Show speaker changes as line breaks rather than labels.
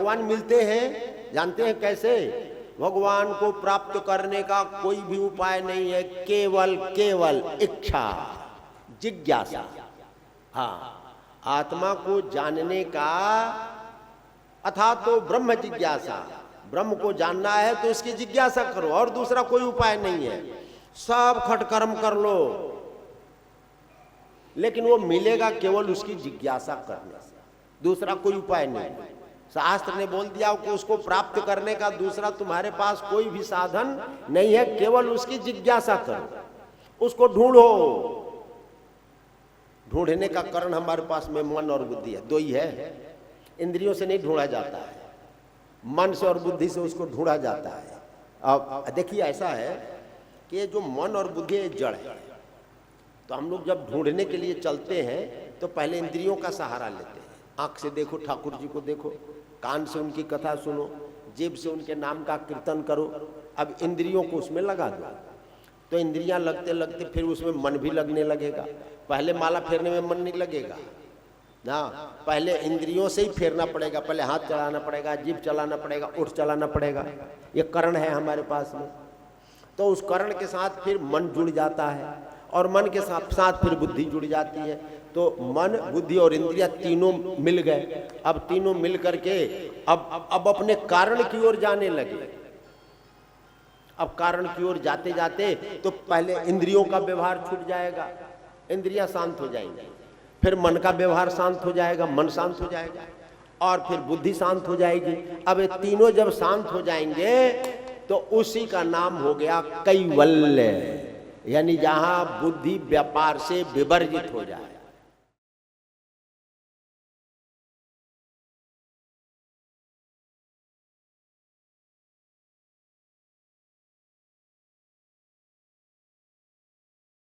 भगवान मिलते हैं, जानते हैं कैसे? भगवान को प्राप्त करने का कोई भी उपाय नहीं है, केवल केवल इच्छा, जिज्ञासा। हाँ, आत्मा को जानने का अथा तो ब्रह्म जिज्ञासा, ब्रह्म को जानना है तो उसकी जिज्ञासा करो, और दूसरा कोई उपाय नहीं है। सब खटकर्म कर लो, लेकिन वो मिलेगा केवल उसकी जिज्ञासा करने से, दूसरा कोई उपाय नहीं। शास्त्र ने बोल दिया कि उसको प्राप्त करने का दूसरा तुम्हारे पास कोई भी साधन नहीं है, केवल उसकी जिज्ञासा करो, उसको ढूंढो। ढूंढने का कारण हमारे पास में मन और बुद्धि है, दो ही है। इंद्रियों से नहीं ढूंढा जाता है, मन से और बुद्धि से उसको ढूंढा जाता है। अब देखिए ऐसा है कि ये जो मन और बुद्धि है जड़ है, तो हम लोग जब ढूंढने के लिए चलते हैं तो पहले इंद्रियों का सहारा लेते हैं। आंख से देखो ठाकुर जी को देखो, कान से उनकी कथा सुनो, जीभ से उनके नाम का कीर्तन करो। अब इंद्रियों को उसमें लगा दो, तो इंद्रियां लगते लगते फिर उसमें मन भी लगने लगेगा। पहले माला फेरने में मन नहीं लगेगा ना, पहले इंद्रियों से ही फेरना पड़ेगा, पहले हाथ चलाना पड़ेगा, जीभ चलाना पड़ेगा, ओठ चलाना पड़ेगा। ये करण है हमारे पास में, तो उस करण के साथ फिर मन जुड़ जाता है, और मन के साथ फिर बुद्धि जुड़ जाती है। तो मन, बुद्धि और इंद्रियां तीनों मिल गए। अब तीनों मिल करके अब अपने कारण की ओर जाने लगे। अब कारण की ओर जाते जाते तो पहले इंद्रियों का व्यवहार छूट जाएगा, इंद्रियां शांत हो जाएंगी, फिर मन का व्यवहार शांत हो जाएगा, मन शांत हो जाएगा, और फिर बुद्धि शांत हो जाएगी। अब ये तीनों जब शांत हो जाएंगे तो उसी का नाम हो गया कैवल्य, यानी जहां बुद्धि व्यापार से विवर्जित हो जाए।